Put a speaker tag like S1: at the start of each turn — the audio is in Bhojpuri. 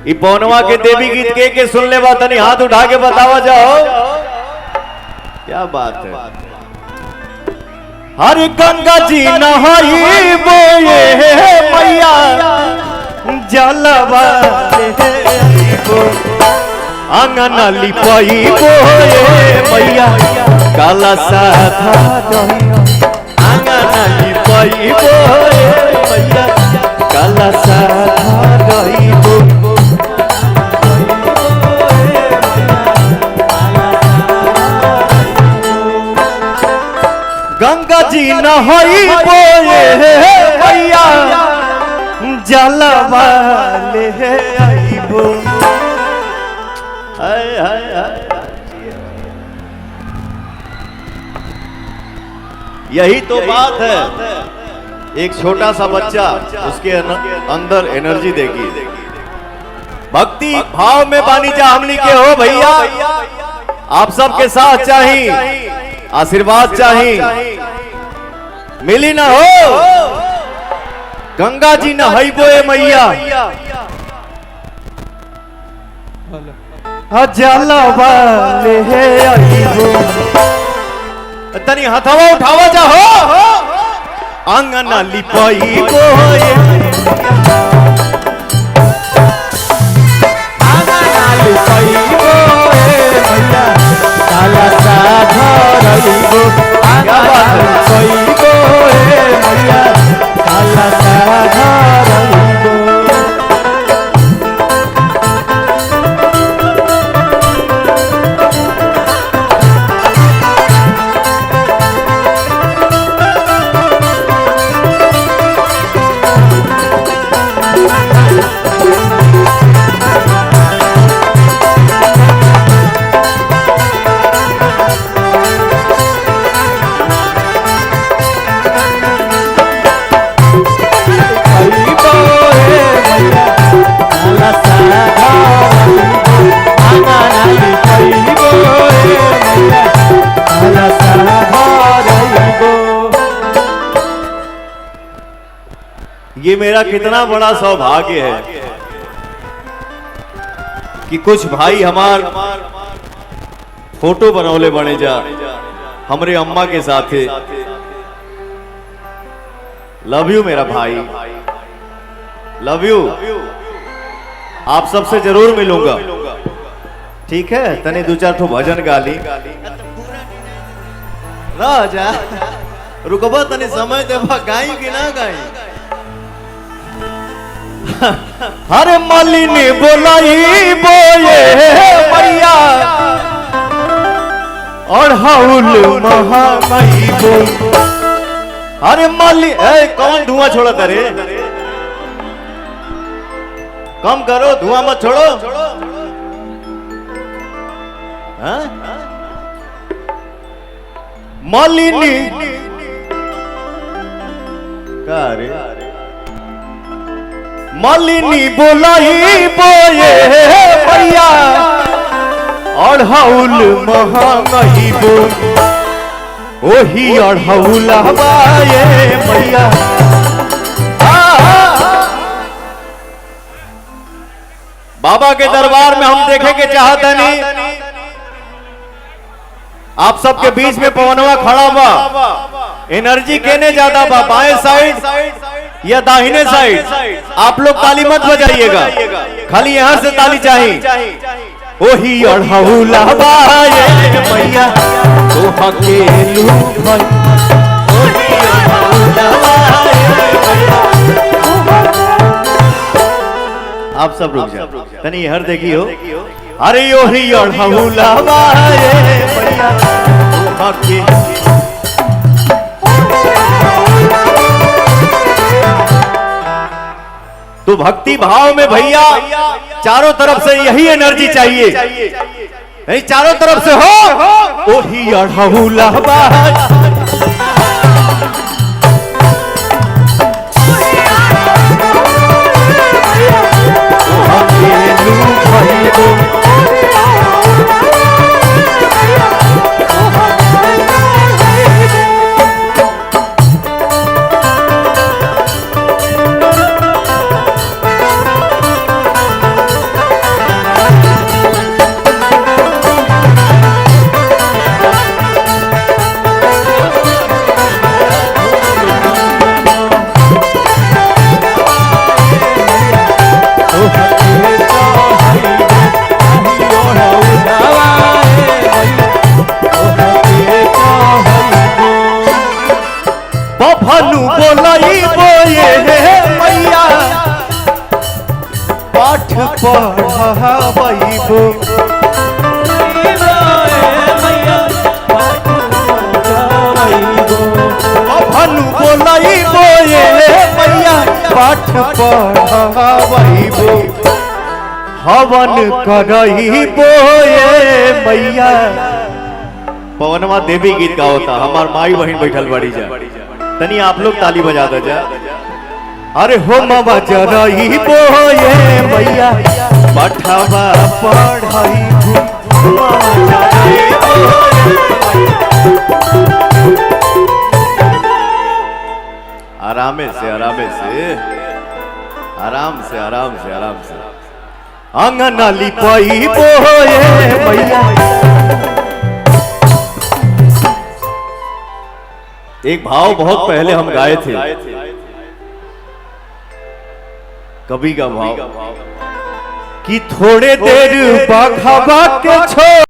S1: ई पौनवा के देवी गीत के सुन ले बात नहीं, हाथ उठा के बतावा जाओ। क्या बात है। हर गंगा जी नहाई बोए मैया जलवा आंगन लिपाई बोए मैया काला साधा आंगन लिपाई बोए मैया काला साधा गंगा जी नहाई बोए मैया जलवा ले आईबो। यही तो बात है। एक छोटा सा बच्चा, उसके अंदर एनर्जी देखी, भक्ति भाव में बानी जा हमनी के हो भैया। आप सबके साथ चाहिए, आशीर्वाद चाहिए, मिली ना हो। गंगा जी न हईबोए मैया जलवा ले आईबो। तनी हथवा उठावा जा हो आंगन लिपाई बोए आंगन लिपाई बोए मैया काला साधा रईबो आंगन लिपाई बोए मैया काला साधा रईबो। ये मेरा कितना बड़ा सौभाग्य है कि कुछ भाई हमार फोटो बनौले बने जा हमरे अम्मा के साथ। लव यू मेरा भाई, लव यू। आप सबसे जरूर मिलूंगा, ठीक है। तने दो चार ठो भजन गा ली राजा, रुकबा तने समय देवा, गाई कि ना गाई। हरे मालिनी बोलाई बोए मैया और हाउल महामाई बो। अरे माली कौन धुआं छोड़ा करे, कम करो, धुआं मत छोड़ो। मालिनी का रे मालिनी बोलाई बोए मैया और हाउल महामाई बो। ओही और हाउल हवाए मैया। बाबा के दरबार में हम देखे के चाहते नहीं, आप सबके बीच में पवनवा खड़ा बा। एनर्जी केने ज्यादा बा, बाएं साइड या दाहिने साइड? आप लोग ताली मत बजाइएगा, खाली यहां से ताली चाहिए। ओही अढ़ौला बाए मैया तो हकेलू भाई, ओही अढ़ौला बाए मैया। आप सब रुक जाओ, तनी हर देखी हो। अरे ओही अढ़ौला बाए मैया तो हकेलू। तो भक्ति भाव में भैया चारों तरफ से यही एनर्जी चाहिए, नहीं चारों तरफ से हो। ओही अढ़ौला बाए पढ़ावैबो भानु बोलैबो ये मैया पाठ पढ़ावैबो हवन करैबो ये मैया। पवनवा देवी गीत का होता हमार माई बहन बैठल बड़ी जा तनी आप लोग ताली बजा दो जा। अरे हो मामा जरैबो ये मैया पठवा पढ़ैबो आरामे से आरामे से आराम से आराम से आराम से आंगन लिपाइबो ये मैया। एक भाव बहुत पहले हम गाए थे कवि का भाव कि थोड़े देर बाघवा के छोड़